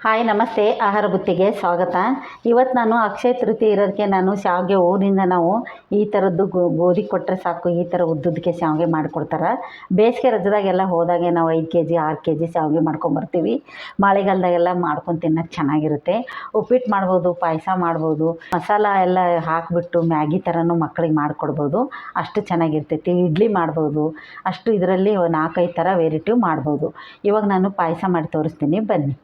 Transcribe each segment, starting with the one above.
Hi ನಮಸ್ತೆ, ಆಹಾರ ಬುತ್ತಿಗೆ ಸ್ವಾಗತ. ಇವತ್ತು ನಾನು ಅಕ್ಷಯ ತೃತೀಯ ಇರೋದಕ್ಕೆ ನಾನು ಶಾವಿಗೆ ಊರಿಂದ ನಾವು ಈ ಥರದ್ದು ಗೋಧಿ ಕೊಟ್ಟರೆ ಸಾಕು, ಈ ಥರ ಉದ್ದುದಕ್ಕೆ ಶಾವಿಗೆ ಮಾಡಿಕೊಡ್ತಾರೆ. ಬೇಸಿಗೆ ರಜದಾಗೆಲ್ಲ ಹೋದಾಗೆ ನಾವು 5 kg 6 kg ಶಾವಿಗೆ ಮಾಡ್ಕೊಂಬರ್ತೀವಿ. ಮಳೆಗಾಲದಾಗೆಲ್ಲ ಮಾಡ್ಕೊಂಡು ತಿನ್ನೋಕ್ಕೆ ಚೆನ್ನಾಗಿರುತ್ತೆ. ಉಪ್ಪಿಟ್ಟು ಮಾಡ್ಬೋದು, ಪಾಯಸ ಮಾಡ್ಬೋದು, ಮಸಾಲ ಎಲ್ಲ ಹಾಕಿಬಿಟ್ಟು ಮ್ಯಾಗಿ ಥರನೂ ಮಕ್ಕಳಿಗೆ ಮಾಡಿಕೊಡ್ಬೋದು. ಅಷ್ಟು ಚೆನ್ನಾಗಿರ್ತೈತಿ. ಇಡ್ಲಿ ಮಾಡ್ಬೋದು. ಅಷ್ಟು ಇದರಲ್ಲಿ 4-5 ಥರ ವೆರೈಟಿ ಮಾಡ್ಬೋದು. ಇವಾಗ ನಾನು ಪಾಯಸ ಮಾಡಿ ತೋರಿಸ್ತೀನಿ, ಬನ್ನಿ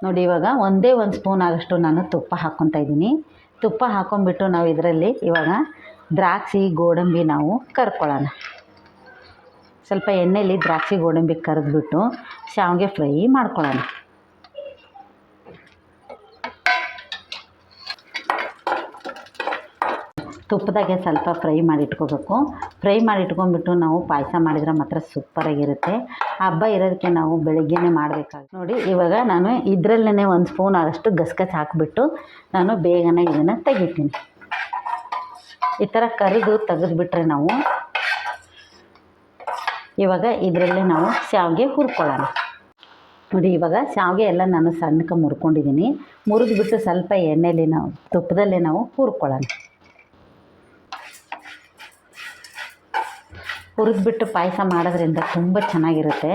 ನೋಡಿ. ಇವಾಗ ಒಂದೇ ಒಂದು ಸ್ಪೂನ್ ಆಗೋಷ್ಟು ನಾನು ತುಪ್ಪ ಹಾಕ್ಕೊತಾ ಇದ್ದೀನಿ. ತುಪ್ಪ ಹಾಕ್ಕೊಂಬಿಟ್ಟು ನಾವು ಇದರಲ್ಲಿ ಇವಾಗ ದ್ರಾಕ್ಷಿ ಗೋಡಂಬಿ ನಾವು ಕರ್ಕೊಳ್ಳೋಣ. ಸ್ವಲ್ಪ ಎಣ್ಣೆಯಲ್ಲಿ ದ್ರಾಕ್ಷಿ ಗೋಡಂಬಿ ಕರೆದ್ಬಿಟ್ಟು ಶಾವಿಗೆ ಫ್ರೈ ಮಾಡ್ಕೊಳ್ಳೋಣ. ತುಪ್ಪದಾಗೆ ಸ್ವಲ್ಪ ಫ್ರೈ ಮಾಡಿ ಇಟ್ಕೋಬೇಕು. ಫ್ರೈ ಮಾಡಿ ಇಟ್ಕೊಂಡ್ಬಿಟ್ಟು ನಾವು ಪಾಯಸ ಮಾಡಿದ್ರೆ ಮಾತ್ರ ಸೂಪರಾಗಿರುತ್ತೆ. ಹಬ್ಬ ಇರೋದಕ್ಕೆ ನಾವು ಬೆಳಗ್ಗೆನೇ ಮಾಡಬೇಕಾಗುತ್ತೆ ನೋಡಿ. ಇವಾಗ ನಾನು ಇದರಲ್ಲೇ ಒಂದು ಸ್ಪೂನ್ ಆಗೋಷ್ಟು ಗಸಗಸೆ ಹಾಕಿಬಿಟ್ಟು ನಾನು ಬೇಗನೆ ಇದನ್ನು ತೆಗಿತೀನಿ. ಈ ಥರ ಕರಿದು ತೆಗೆದುಬಿಟ್ರೆ ನಾವು ಇವಾಗ ಇದರಲ್ಲೇ ನಾವು ಶಾವಿಗೆ ಹುರ್ಕೊಳ್ಳೋಣ ನೋಡಿ. ಇವಾಗ ಶಾವಿಗೆ ಎಲ್ಲ ನಾನು ಸಣ್ಣಕ್ಕೆ ಮುರ್ಕೊಂಡಿದ್ದೀನಿ. ಮುರಿದ್ಬಿಟ್ಟು ಸ್ವಲ್ಪ ಎಣ್ಣೆಯಲ್ಲಿ ನಾವು ತುಪ್ಪದಲ್ಲೇ ನಾವು ಹುರ್ಕೊಳ್ಳೋಣ. ಹುರಿದ್ಬಿಟ್ಟು ಪಾಯಸ ಮಾಡೋದ್ರಿಂದ ತುಂಬ ಚೆನ್ನಾಗಿರುತ್ತೆ.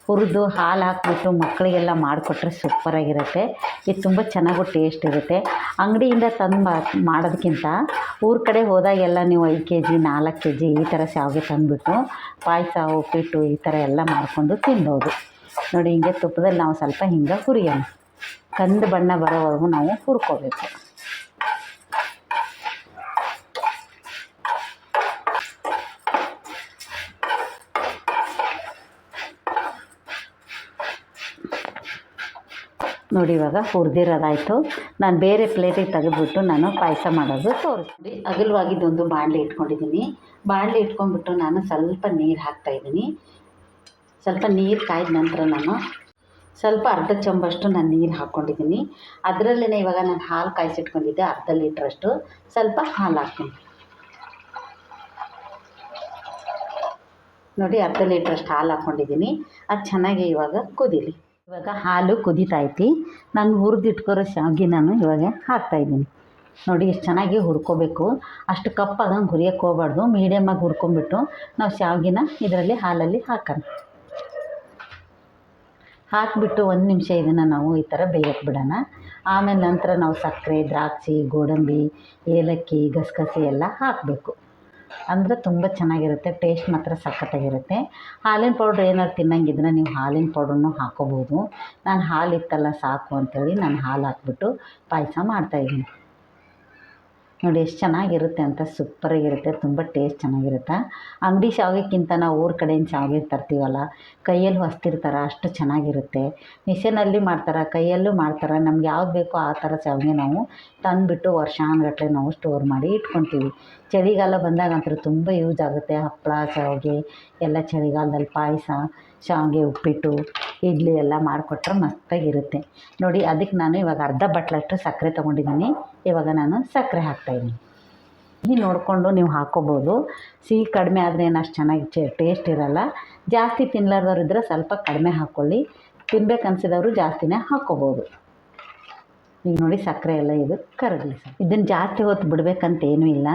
ಹುರಿದು ಹಾಲು ಹಾಕ್ಬಿಟ್ಟು ಮಕ್ಕಳಿಗೆಲ್ಲ ಮಾಡಿಕೊಟ್ರೆ ಸೂಪರಾಗಿರುತ್ತೆ. ಇದು ತುಂಬ ಚೆನ್ನಾಗೂ ಟೇಸ್ಟ್ ಇರುತ್ತೆ. ಅಂಗಡಿಯಿಂದ ತಂದು ಮಾಡೋದಕ್ಕಿಂತ ಊರ ಕಡೆ ಹೋದಾಗೆಲ್ಲ ನೀವು 5 kg 4 kg ಈ ಥರ ಶಾವಿಗೆ ತಂದುಬಿಟ್ಟು ಪಾಯಸ ಉಪ್ಪಿಟ್ಟು ಈ ಥರ ಎಲ್ಲ ಮಾಡಿಕೊಂಡು ತಿನ್ಬೋದು ನೋಡಿ. ಹಿಂಗೆ ತುಪ್ಪದಲ್ಲಿ ನಾವು ಸ್ವಲ್ಪ ಹಿಂಗೆ ಹುರಿಯೋಣ. ಕಂದು ಬಣ್ಣ ಬರೋವರೆಗೂ ನಾವು ಹುರ್ಕೋಬೇಕು. ನೋಡಿ ಇವಾಗ ಹುರಿದಿರೋದಾಯಿತು. ನಾನು ಬೇರೆ ಪ್ಲೇಟಿಗೆ ತೆಗೆದುಬಿಟ್ಟು ನಾನು ಪಾಯಸ ಮಾಡೋದು ತೋರಿಸ್ತೀನಿ. ಅಗಲವಾಗಿದ್ದೊಂದು ಬಾಣಲೆ ಇಟ್ಕೊಂಡಿದ್ದೀನಿ. ಬಾಣಲೆ ಇಟ್ಕೊಂಡ್ಬಿಟ್ಟು ನಾನು ಸ್ವಲ್ಪ ನೀರು ಹಾಕ್ತಾಯಿದ್ದೀನಿ. ಸ್ವಲ್ಪ ನೀರು ಕಾಯ್ದ ನಂತರ ನಾನು ಸ್ವಲ್ಪ ಅರ್ಧ ಚಮಚಷ್ಟು ನಾನು ನೀರು ಹಾಕ್ಕೊಂಡಿದ್ದೀನಿ. ಅದರಲ್ಲೇ ಇವಾಗ ನಾನು ಹಾಲು ಕಾಯಿಸಿಟ್ಕೊಂಡಿದ್ದೆ ಅರ್ಧ ಲೀಟ್ರಷ್ಟು. ಸ್ವಲ್ಪ ಹಾಲು ಹಾಕ್ತೀನಿ ನೋಡಿ. ಅರ್ಧ ಲೀಟ್ರಷ್ಟು ಹಾಲು ಹಾಕ್ಕೊಂಡಿದ್ದೀನಿ. ಅದು ಚೆನ್ನಾಗಿ ಇವಾಗ ಕುದೀಲಿ. ಇವಾಗ ಹಾಲು ಕುದೀತೈತಿ. ನಾನು ಹುರಿದಿಟ್ಕೊರೋ ಶಾವಿಗೆ ನಾನು ಇವಾಗ ಹಾಕ್ತಾಯಿದ್ದೀನಿ ನೋಡಿ. ಎಷ್ಟು ಚೆನ್ನಾಗಿ ಹುರ್ಕೋಬೇಕು. ಅಷ್ಟು ಕಪ್ಪಾಗಂಗೆ ಹುರಿಯೋಕ್ಕೆ ಹೋಗ್ಬಾರ್ದು. ಮೀಡಿಯಮಾಗಿ ಹುರ್ಕೊಂಬಿಟ್ಟು ನಾವು ಶಾವಿಗೆನ ಇದರಲ್ಲಿ ಹಾಲಲ್ಲಿ ಹಾಕೋಣ. ಹಾಕಿಬಿಟ್ಟು 1 ನಿಮಿಷ ಇದನ್ನು ನಾವು ಈ ಥರ ಬೇಯಕ್ಕೆ ಬಿಡೋಣ. ಆಮೇಲೆ ನಂತರ ನಾವು ಸಕ್ಕರೆ, ದ್ರಾಕ್ಷಿ, ಗೋಡಂಬಿ, ಏಲಕ್ಕಿ, ಗಸಗಸೆ ಎಲ್ಲ ಹಾಕಬೇಕು. ಅಂದರೆ ತುಂಬ ಚೆನ್ನಾಗಿರುತ್ತೆ. ಟೇಸ್ಟ್ ಮಾತ್ರ ಸಖತ್ತಾಗಿರುತ್ತೆ. ಹಾಲಿನ ಪೌಡ್ರ್ ಏನಾದ್ರು ತಿನ್ನಂಗಿದ್ರೆ ನೀವು ಹಾಲಿನ ಪೌಡ್ರನ್ನು ಹಾಕ್ಕೋಬೋದು. ನಾನು ಹಾಲು ಇತ್ತಲ್ಲ ಸಾಕು ಅಂಥೇಳಿ ನಾನು ಹಾಲು ಹಾಕ್ಬಿಟ್ಟು ಪಾಯಸ ಮಾಡ್ತಾಯಿದ್ದೀನಿ ನೋಡಿ. ಎಷ್ಟು ಚೆನ್ನಾಗಿರುತ್ತೆ ಅಂತ, ಸೂಪರಾಗಿರುತ್ತೆ. ತುಂಬ ಟೇಸ್ಟ್ ಚೆನ್ನಾಗಿರುತ್ತೆ. ಅಂಗಡಿ ಶಾವಿಗೆಕ್ಕಿಂತ ನಾವು ಊರ ಕಡೆಯಿಂದ ಶಾವಿಗೆ ತರ್ತೀವಲ್ಲ, ಕೈಯಲ್ಲಿ ಹೊಸ್ತಿರ್ತಾರೆ, ಅಷ್ಟು ಚೆನ್ನಾಗಿರುತ್ತೆ. ಮಿಷನಲ್ಲಿ ಮಾಡ್ತಾರೆ, ಕೈಯಲ್ಲೂ ಮಾಡ್ತಾರೆ. ನಮ್ಗೆ ಯಾವ್ದು ಬೇಕೋ ಆ ಥರ ಶಾವಿಗೆ ನಾವು ತಂದುಬಿಟ್ಟು ವರ್ಷಾನುಗಟ್ಟಲೆ ನಾವು ಸ್ಟೋರ್ ಮಾಡಿ ಇಟ್ಕೊತೀವಿ. ಚಳಿಗಾಲ ಬಂದಾಗಂತೂ ತುಂಬ ಯೂಸ್ ಆಗುತ್ತೆ. ಹಪ್ಪಳ, ಶಾವಿಗೆ ಎಲ್ಲ ಚಳಿಗಾಲದಲ್ಲಿ ಪಾಯಸ, ಶಾವಿಗೆ, ಉಪ್ಪಿಟ್ಟು, ಇಡ್ಲಿ ಎಲ್ಲ ಮಾಡಿಕೊಟ್ರೆ ಮಸ್ತಾಗಿರುತ್ತೆ ನೋಡಿ. ಅದಕ್ಕೆ ನಾನು ಇವಾಗ ಅರ್ಧ ಬಟ್ಲಷ್ಟು ಸಕ್ಕರೆ ತೊಗೊಂಡಿದ್ದೀನಿ. ಇವಾಗ ನಾನು ಸಕ್ಕರೆ ಹಾಕ್ತಾಯಿದ್ದೀನಿ. ಸಿಹಿ ನೋಡಿಕೊಂಡು ನೀವು ಹಾಕ್ಕೋಬೋದು. ಸಿಹಿ ಕಡಿಮೆ ಆದರೆ ಏನು ಅಷ್ಟು ಚೆನ್ನಾಗಿ ಟೇಸ್ಟ್ ಇರೋಲ್ಲ. ಜಾಸ್ತಿ ತಿನ್ನಲಾರ್ದವ್ರು ಇದ್ದರೆ ಸ್ವಲ್ಪ ಕಡಿಮೆ ಹಾಕ್ಕೊಳ್ಳಿ. ತಿನ್ಬೇಕು ಅನ್ಸಿದವರು ಜಾಸ್ತಿನೇ ಹಾಕ್ಕೋಬೋದು. ಈಗ ನೋಡಿ ಸಕ್ಕರೆ ಎಲ್ಲ ಇದು ಕರಗಲಿ ಸರ್. ಇದನ್ನು ಜಾಸ್ತಿ ಹೊತ್ತು ಬಿಡಬೇಕಂತ ಏನೂ ಇಲ್ಲ.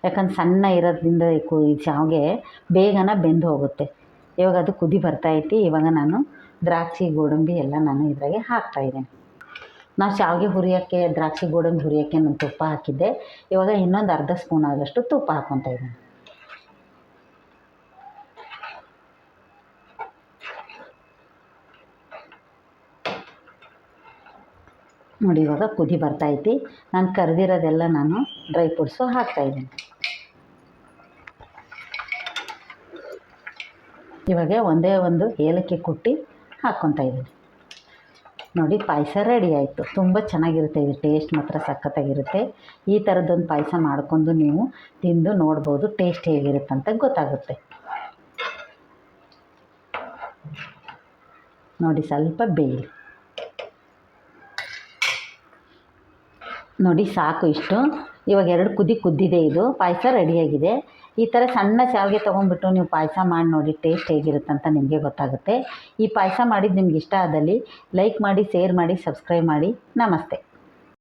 ಯಾಕಂದ್ರೆ ಸಣ್ಣ ಇರೋದ್ರಿಂದ ಈ ಶಾವಿಗೆ ಬೇಗನೆ ಬೆಂದು ಹೋಗುತ್ತೆ. ಇವಾಗ ಅದು ಕುದಿ ಬರ್ತಾಯಿತ್ತು. ಇವಾಗ ನಾನು ದ್ರಾಕ್ಷಿ ಗೋಡಂಬಿ ಎಲ್ಲ ನಾನು ಇದ್ರಾಗೆ ಹಾಕ್ತಾಯಿದ್ದೇನೆ. ನಾವು ಶಾವಿಗೆ ಹುರಿಯೋಕ್ಕೆ, ದ್ರಾಕ್ಷಿ ಗೋಡಂಬಿ ಹುರಿಯೋಕ್ಕೆ ನಾನು ತುಪ್ಪ ಹಾಕಿದ್ದೆ. ಇವಾಗ ಇನ್ನೊಂದು ಅರ್ಧ ಸ್ಪೂನ್ ಆಗೋಷ್ಟು ತುಪ್ಪ ಹಾಕ್ಕೊತಾ ಇದ್ದೀನಿ ನೋಡಿ. ಇವಾಗ ಕುದಿ ಬರ್ತಾಯಿತ್ತು. ನಾನು ಕರೆದಿರೋದೆಲ್ಲ ನಾನು ಡ್ರೈ ಫ್ರೂಟ್ಸು ಹಾಕ್ತಾಯಿದ್ದೀನಿ. ಇವಾಗ ಒಂದೇ ಒಂದು ಏಲಕ್ಕಿ ಕುಟ್ಟಿ ಹಾಕ್ಕೊತಾ ಇದ್ದೀನಿ ನೋಡಿ. ಪಾಯಸ ರೆಡಿ ಆಯಿತು. ತುಂಬ ಚೆನ್ನಾಗಿರುತ್ತೆ. ಇದು ಟೇಸ್ಟ್ ಮಾತ್ರ ಸಖತ್ತಾಗಿರುತ್ತೆ. ಈ ಥರದ್ದೊಂದು ಪಾಯಸ ಮಾಡ್ಕೊಂಡು ನೀವು ತಿಂದು ನೋಡ್ಬೋದು. ಟೇಸ್ಟ್ ಹೇಗಿರುತ್ತೆ ಅಂತ ಗೊತ್ತಾಗುತ್ತೆ ನೋಡಿ. ಸ್ವಲ್ಪ ಬೇಯಲಿ ನೋಡಿ. ಸಾಕು ಇಷ್ಟು. ಇವಾಗ 2 ಕುದ್ದಿದೆ. ಇದು ಪಾಯಸ ರೆಡಿಯಾಗಿದೆ. ಈ ಥರ ಸಣ್ಣ ಶಾವಿಗೆ ತೊಗೊಂಡ್ಬಿಟ್ಟು ನೀವು ಪಾಯಸ ಮಾಡಿ ನೋಡಿ, ಟೇಸ್ಟ್ ಹೇಗಿರುತ್ತೆ ಅಂತ ನಿಮಗೆ ಗೊತ್ತಾಗುತ್ತೆ. ಈ ಪಾಯಸ ಮಾಡಿದ್ದು ನಿಮ್ಗೆ ಇಷ್ಟ ಆದಲ್ಲಿ ಲೈಕ್ ಮಾಡಿ, ಶೇರ್ ಮಾಡಿ, ಸಬ್ಸ್ಕ್ರೈಬ್ ಮಾಡಿ. ನಮಸ್ತೆ.